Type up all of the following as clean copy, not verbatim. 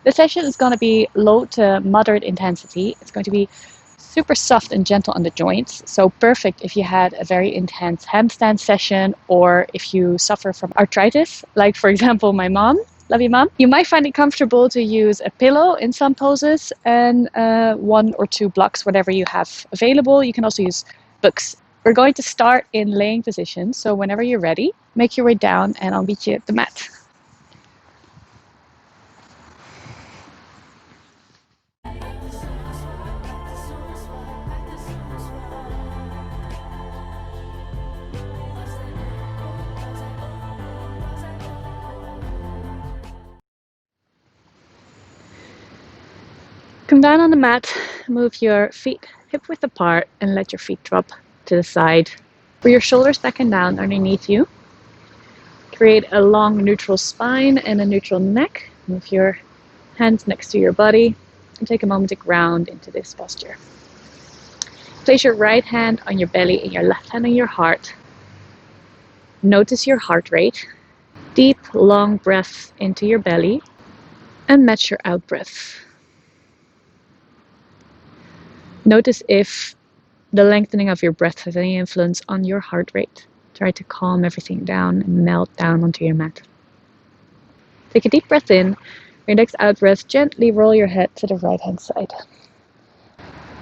The session is going to be low to moderate intensity. It's going to be super soft and gentle on the joints, so perfect if you had a very intense handstand session or if you suffer from arthritis, like for example my mom. Love you, mom. You might find it comfortable to use a pillow in some poses and 1 or 2 blocks, whatever you have available. You can also use books. We're going to start in laying position, so whenever you're ready, make your way down and I'll meet you at the mat. Come down on the mat, move your feet hip width apart and let your feet drop to the side. Bring your shoulders back and down underneath you. Create a long neutral spine and a neutral neck. Move your hands next to your body and take a moment to ground into this posture. Place your right hand on your belly and your left hand on your heart. Notice your heart rate. Deep, long breaths into your belly and match your out breath. Notice if the lengthening of your breath has any influence on your heart rate. Try to calm everything down and melt down onto your mat. Take a deep breath in. Your next out breath, gently roll your head to the right hand side.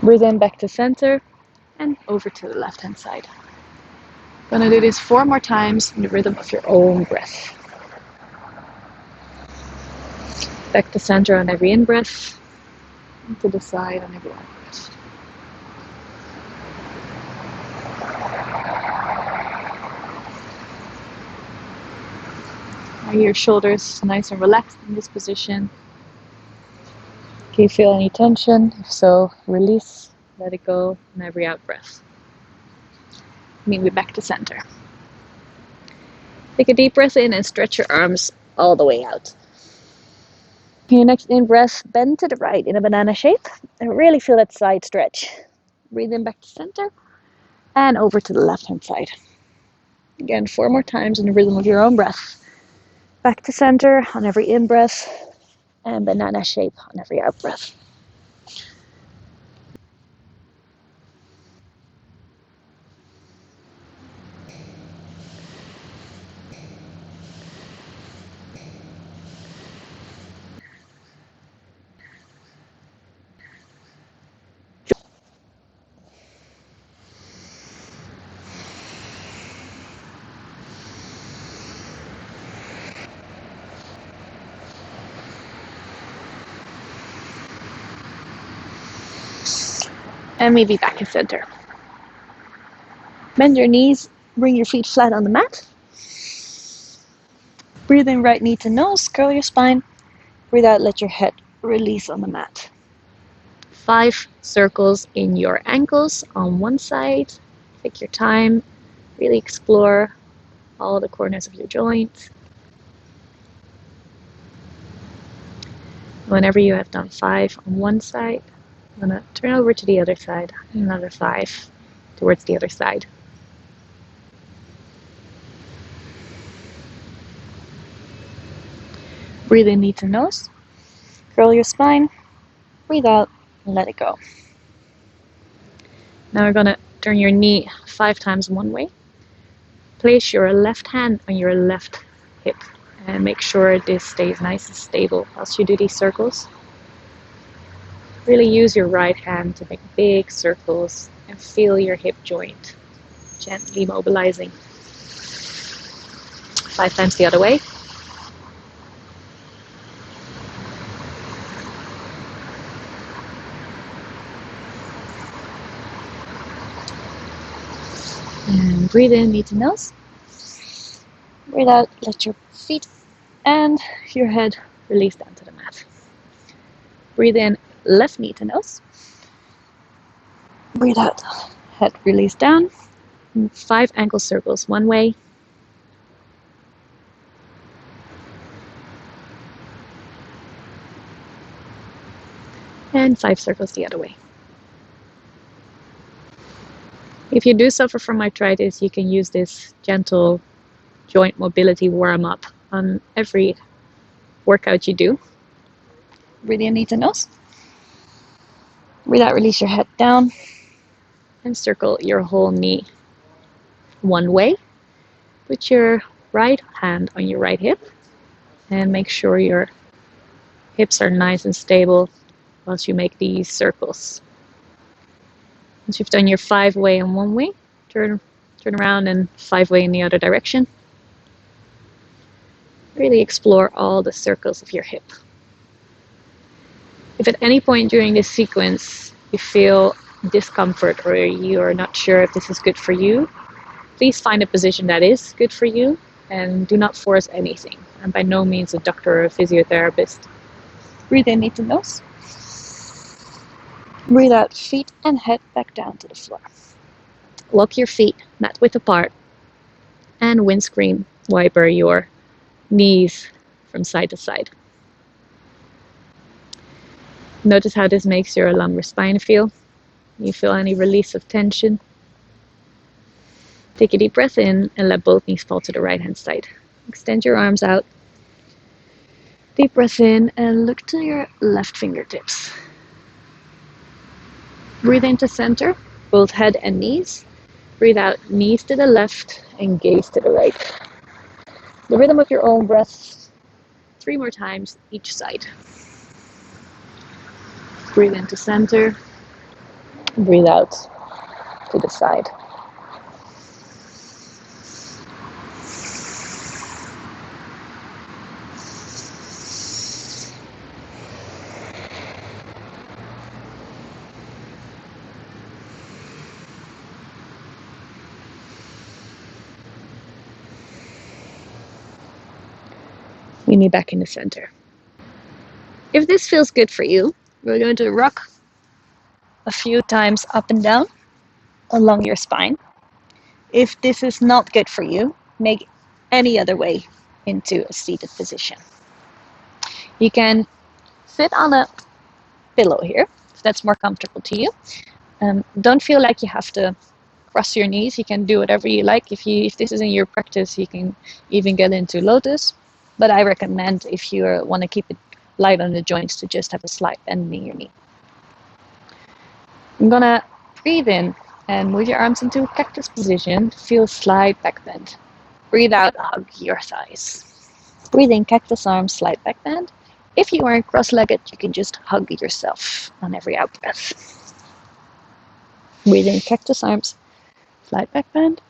Breathe in back to center and over to the left hand side. Gonna do this 4 more times in the rhythm of your own breath. Back to center on every in breath, and to the side on every out breath. Are your shoulders nice and relaxed in this position? Can you feel any tension? If so, release, let it go on every out breath. Meet me back to center. Take a deep breath in and stretch your arms all the way out. Your next in breath, bend to the right in a banana shape and really feel that side stretch. Breathe in back to center and over to the left hand side. Again, 4 more times in the rhythm of your own breath. Back to center on every in breath and banana shape on every out breath. And maybe back to center. Bend your knees, bring your feet flat on the mat. Breathe in right knee to nose, curl your spine. Breathe out, let your head release on the mat. 5 circles in your ankles on one side. Take your time, really explore all the corners of your joint. Whenever you have done 5 on one side, I'm going to turn over to the other side, another 5 towards the other side. Breathe in knee to nose, curl your spine, breathe out, and let it go. Now we're going to turn your knee 5 times one way. Place your left hand on your left hip and make sure this stays nice and stable as you do these circles. Really use your right hand to make big circles and feel your hip joint gently mobilizing. 5 times the other way. And breathe in, knee to nose. Breathe out, let your feet and your head release down to the mat. Breathe in, left knee to nose. Breathe out, head release down. 5 ankle circles one way. And 5 circles the other way. If you do suffer from arthritis, you can use this gentle joint mobility warm-up on every workout you do. Breathe in, knee to nose. Breathe out, release your head down. And circle your whole knee one way. Put your right hand on your right hip. And make sure your hips are nice and stable once you make these circles. Once you've done your 5-way in one way, turn around and 5-way in the other direction. Really explore all the circles of your hip. If at any point during this sequence you feel discomfort or you are not sure if this is good for you, please find a position that is good for you and do not force anything. I'm by no means a doctor or a physiotherapist. Breathe in, knee to nose. Breathe out, feet and head back down to the floor. Walk your feet mat width apart and windscreen wiper your knees from side to side. Notice how this makes your lumbar spine feel. You feel any release of tension. Take a deep breath in and let both knees fall to the right hand side. Extend your arms out. Deep breath in and look to your left fingertips. Breathe into center, both head and knees. Breathe out, knees to the left and gaze to the right. The rhythm of your own breath, 3 more times each side. Breathe into center, breathe out to the side. We need back in the center. If this feels good for you, we're going to rock a few times up and down along your spine. If this is not good for you, make any other way into a seated position. You can sit on a pillow here, if that's more comfortable to you. Don't feel like you have to cross your knees. You can do whatever you like. If this isn't your practice, you can even get into lotus. But I recommend, if you want to keep it light on the joints, to just have a slight bend in your knee. I'm gonna breathe in and move your arms into cactus position. Feel slight back bend. Breathe out, hug your thighs. Breathe in, cactus arms, slight back bend. If you are cross-legged, you can just hug yourself on every out breath. Breathe in, cactus arms, slight back bend.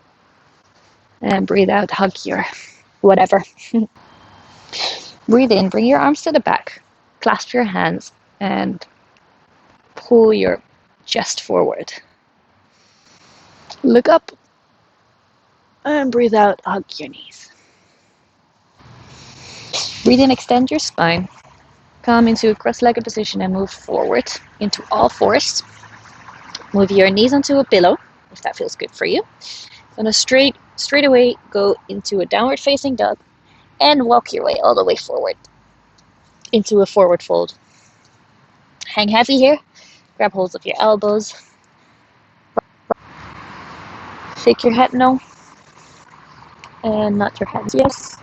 And breathe out, hug your whatever. Breathe in, bring your arms to the back, clasp your hands, and pull your chest forward. Look up, and breathe out, hug your knees. Breathe in, extend your spine. Come into a cross-legged position and move forward into all fours. Move your knees onto a pillow, if that feels good for you. Gonna straight away go into a downward facing dog and walk your way all the way forward into a forward fold. Hang heavy here. Grab hold of your elbows. Shake your head no. And nod your head yes.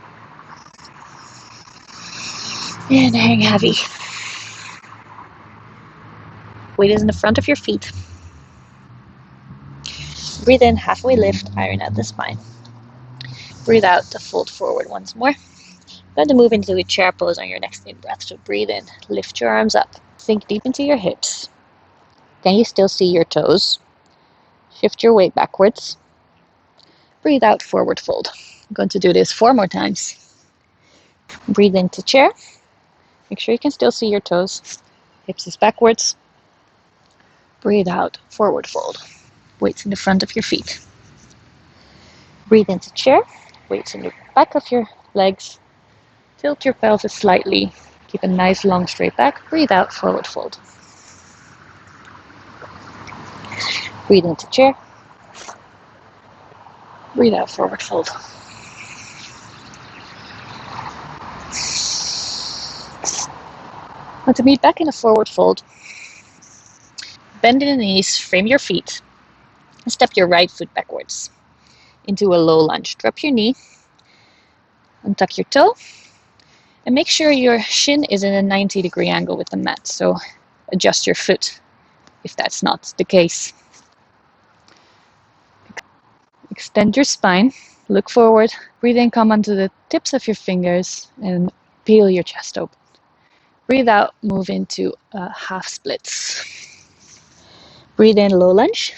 And hang heavy. Weight is in the front of your feet. Breathe in, halfway lift, iron out the spine. Breathe out to fold forward once more. Going to move into a chair pose on your next in-breath. So breathe in, lift your arms up. Sink deep into your hips. Can you still see your toes? Shift your weight backwards. Breathe out, forward fold. I'm going to do this 4 more times. Breathe into chair. Make sure you can still see your toes. Hips is backwards. Breathe out, forward fold. Weights in the front of your feet. Breathe into chair. Weights in the back of your legs. Tilt your pelvis slightly. Keep a nice long straight back. Breathe out, forward fold. Breathe into chair. Breathe out, forward fold. Now to meet back in a forward fold, bend in the knees, frame your feet, and step your right foot backwards into a low lunge. Drop your knee, untuck your toe, And make sure your shin is in a 90-degree angle with the mat. So adjust your foot if that's not the case. Extend your spine, look forward, breathe in, come onto the tips of your fingers and peel your chest open. Breathe out, move into half splits. Breathe in, low lunge,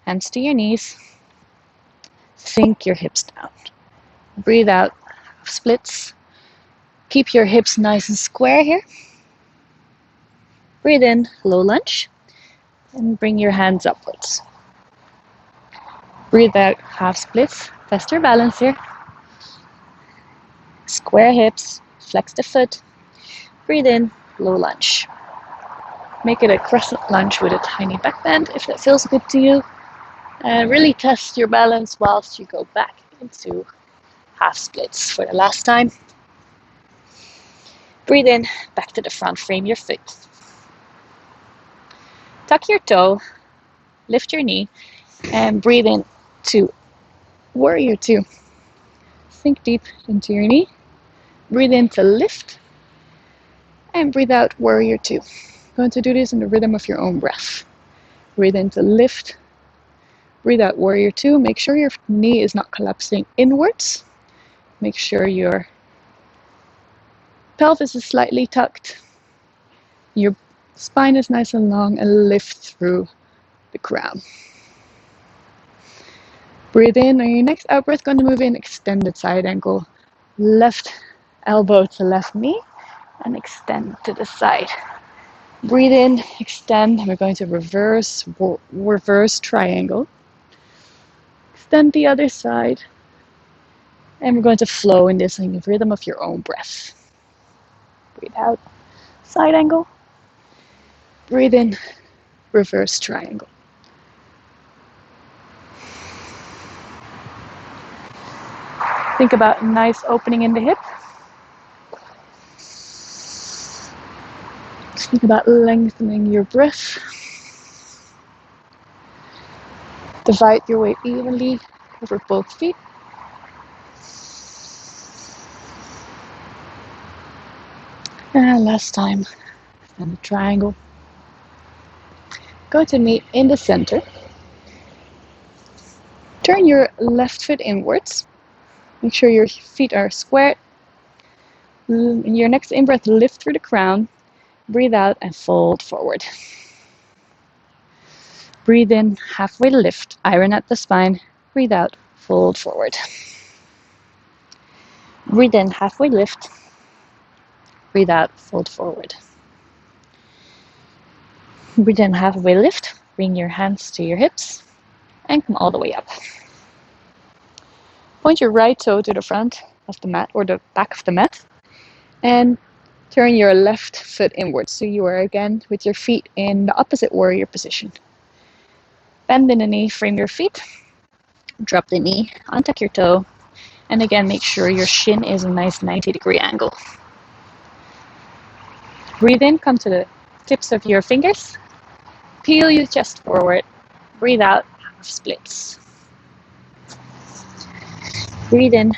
hands to your knees, sink your hips down. Breathe out, half splits. Keep your hips nice and square here. Breathe in, low lunge, and bring your hands upwards. Breathe out, half splits. Test your balance here. Square hips, flex the foot. Breathe in, low lunge. Make it a crescent lunge with a tiny back bend if that feels good to you. And really test your balance whilst you go back into half splits for the last time. Breathe in, back to the front, frame your foot. Tuck your toe, lift your knee, and breathe in to warrior two. Sink deep into your knee. Breathe in to lift, and breathe out, warrior two. Going to do this in the rhythm of your own breath. Breathe in to lift, breathe out, warrior two. Make sure your knee is not collapsing inwards. Make sure your pelvis is slightly tucked. Your spine is nice and long, and lift through the crown. Breathe in. On your next out breath, going to move in extended side angle. Left elbow to left knee, and extend to the side. Breathe in, extend. We're going to reverse triangle. Extend the other side. And we're going to flow in this in the rhythm of your own breath. Breathe out, side angle. Breathe in, reverse triangle. Think about a nice opening in the hip. Think about lengthening your breath. Divide your weight evenly over both feet. And last time, and the triangle. Going to meet in the center. Turn your left foot inwards. Make sure your feet are squared. In your next in-breath, lift through the crown. Breathe out and fold forward. Breathe in, halfway lift, iron at the spine. Breathe out, fold forward. Breathe in, halfway lift. Breathe out, fold forward. Breathe in, halfway lift. Bring your hands to your hips and come all the way up. Point your right toe to the front of the mat or the back of the mat and turn your left foot inwards. So you are again with your feet in the opposite warrior position. Bend in the knee, frame your feet. Drop the knee, untuck your toe, and again make sure your shin is a nice 90-degree angle. Breathe in, come to the tips of your fingers. Peel your chest forward. Breathe out, half splits. Breathe in,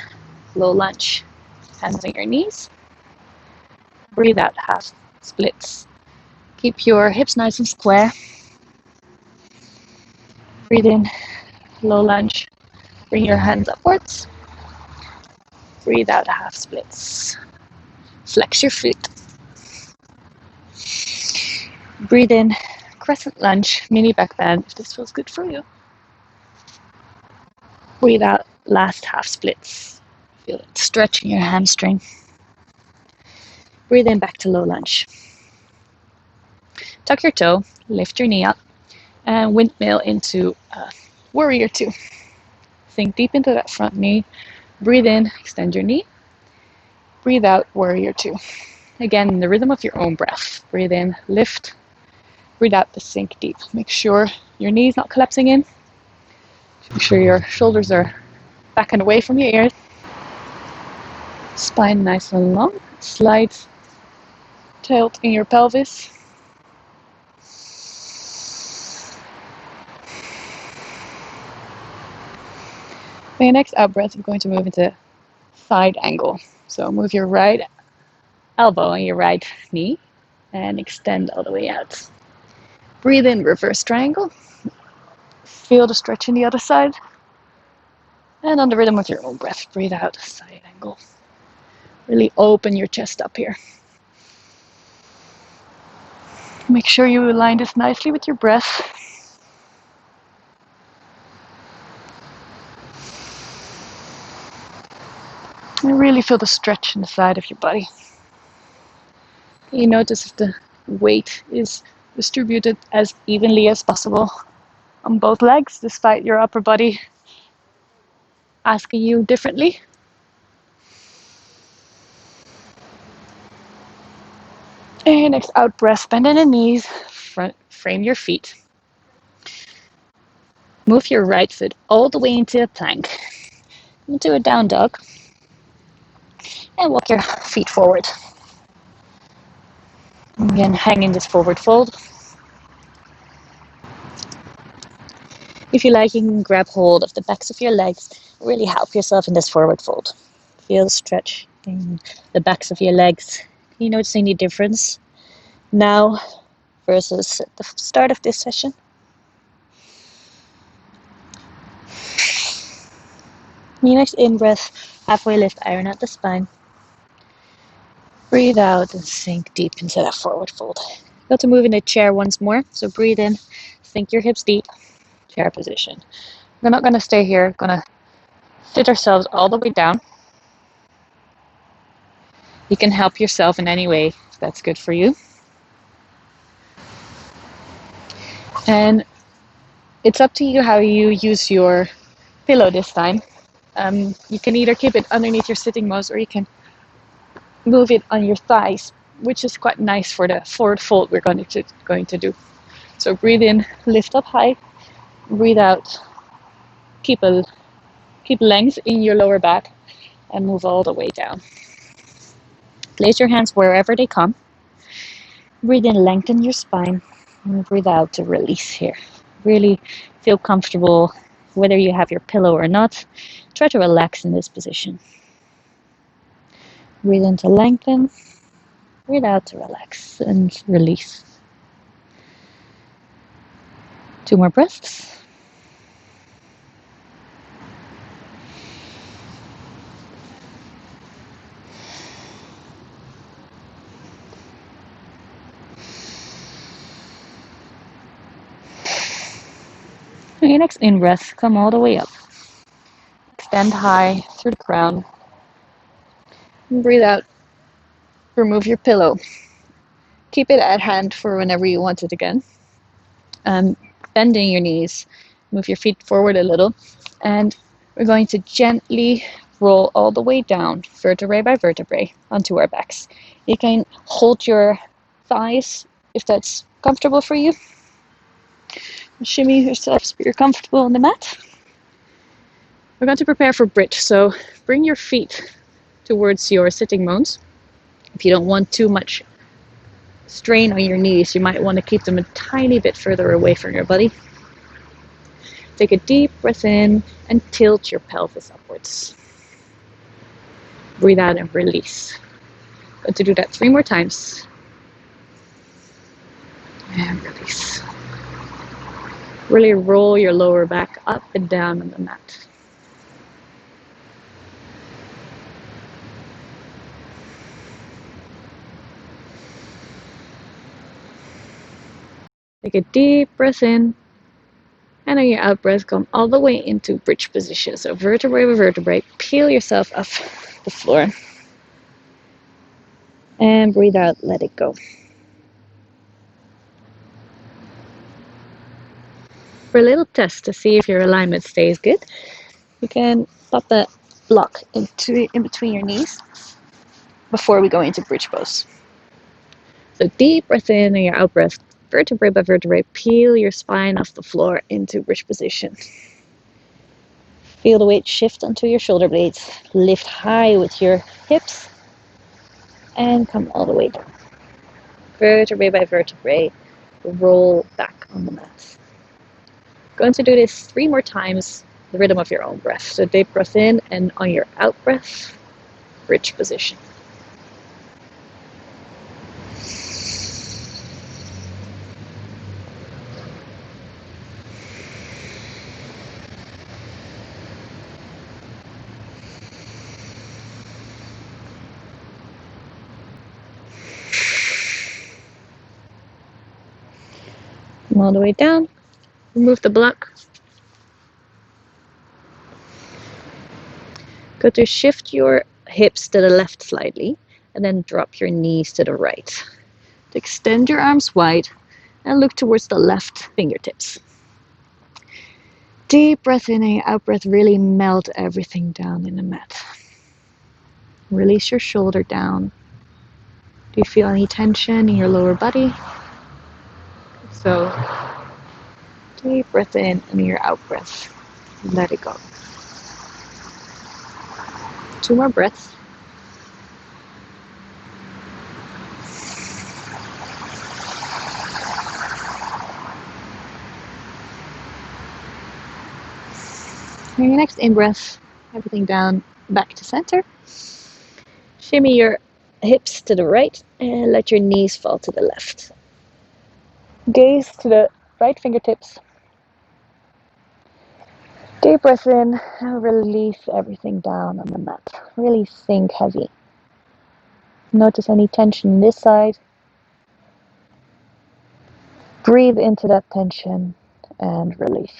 low lunge. Hands on your knees. Breathe out, half splits. Keep your hips nice and square. Breathe in, low lunge. Bring your hands upwards. Breathe out, half splits. Flex your feet. Breathe in, crescent lunge, mini back bend if this feels good for you. Breathe out, last half splits. Feel it stretching your hamstring. Breathe in, back to low lunge. Tuck your toe, lift your knee up, and windmill into warrior two. Sink deep into that front knee. Breathe in, extend your knee. Breathe out, warrior two. Again, in the rhythm of your own breath. Breathe in, lift. Breathe out to sink deep. Make sure your knee's not collapsing in. Make sure your shoulders are back and away from your ears. Spine nice and long. Slight tilt in your pelvis. For your next out breath, we're going to move into side angle. So move your right elbow on your right knee and extend all the way out. Breathe in, reverse triangle. Feel the stretch in the other side. And on the rhythm of your own breath, breathe out, side angle. Really open your chest up here. Make sure you align this nicely with your breath. And really feel the stretch in the side of your body. You notice if the weight is distributed as evenly as possible on both legs, despite your upper body asking you differently. And next out breath, bend in the knees, frame your feet. Move your right foot all the way into a plank, into a down dog, and walk your feet forward. Again, hang in this forward fold. If you like, you can grab hold of the backs of your legs, really help yourself in this forward fold. Feel the stretch in the backs of your legs. Can you notice any difference now versus at the start of this session? Your next in-breath, halfway lift, iron out the spine. Breathe out and sink deep into that forward fold. Go to move in the chair once more. So breathe in, sink your hips deep, chair position. We're not going to stay here. We're going to sit ourselves all the way down. You can help yourself in any way if that's good for you. And it's up to you how you use your pillow this time. You can either keep it underneath your sitting bones or you can move it on your thighs, which is quite nice for the forward fold we're going to do. So breathe in, lift up high, breathe out, keep length in your lower back and move all the way down. Place your hands wherever they come. Breathe in, lengthen your spine, and breathe out to release here. Really feel comfortable whether you have your pillow or not. Try to relax in this position. Breathe in to lengthen, breathe out to relax and release. 2 more breaths. On your next in-breath, come all the way up. Extend high through the crown. And breathe out. Remove your pillow. Keep it at hand for whenever you want it again. Bending your knees. Move your feet forward a little. And we're going to gently roll all the way down, vertebrae by vertebrae, onto our backs. You can hold your thighs if that's comfortable for you. Shimmy yourself so you're comfortable on the mat. We're going to prepare for bridge, so bring your feet towards your sitting bones. If you don't want too much strain on your knees, you might want to keep them a tiny bit further away from your body. Take a deep breath in and tilt your pelvis upwards. Breathe out and release. Going to do that 3 more times. And release. Really roll your lower back up and down on the mat. Take a deep breath in, and on your out breath, come all the way into bridge position. So vertebrae by vertebrae, peel yourself off the floor. And breathe out, let it go. For a little test to see if your alignment stays good, you can pop that block in between your knees before we go into bridge pose. So deep breath in and your out breath, vertebrae by vertebrae, peel your spine off the floor into bridge position. Feel the weight shift onto your shoulder blades. Lift high with your hips and come all the way down. Vertebrae by vertebrae, roll back on the mat. Going to do this 3 more times, the rhythm of your own breath. So deep breath in, and on your out breath, bridge position. Come all the way down, remove the block. Go to shift your hips to the left slightly and then drop your knees to the right. To extend your arms wide and look towards the left fingertips. Deep breath in and out breath, really melt everything down in the mat. Release your shoulder down. Do you feel any tension in your lower body? So deep breath in and your out breath. Let it go. 2 more breaths. And your next in-breath, everything down, back to center. Shimmy your hips to the right and let your knees fall to the left. Gaze to the right fingertips. Deep breath in and release everything down on the mat. Really sink heavy. Notice any tension this side. Breathe into that tension and release.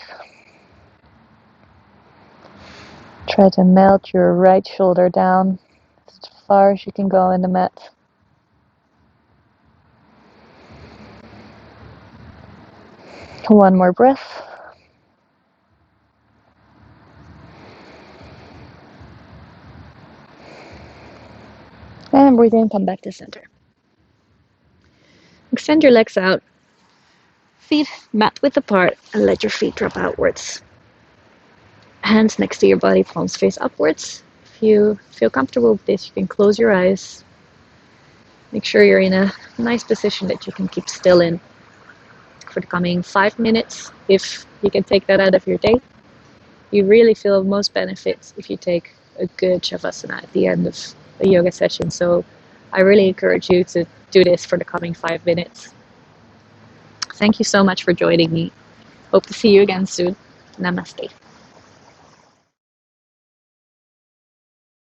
Try to melt your right shoulder down as far as you can go in the mat. One more breath. And breathe in, come back to center. Extend your legs out. Feet mat width apart and let your feet drop outwards. Hands next to your body, palms face upwards. If you feel comfortable with this, you can close your eyes. Make sure you're in a nice position that you can keep still in for the coming 5 minutes. If you can take that out of your day, you really feel most benefits if you take a good shavasana at the end of a yoga session. So I really encourage you to do this for the coming 5 minutes. Thank you so much for joining me. Hope to see you again soon. Namaste.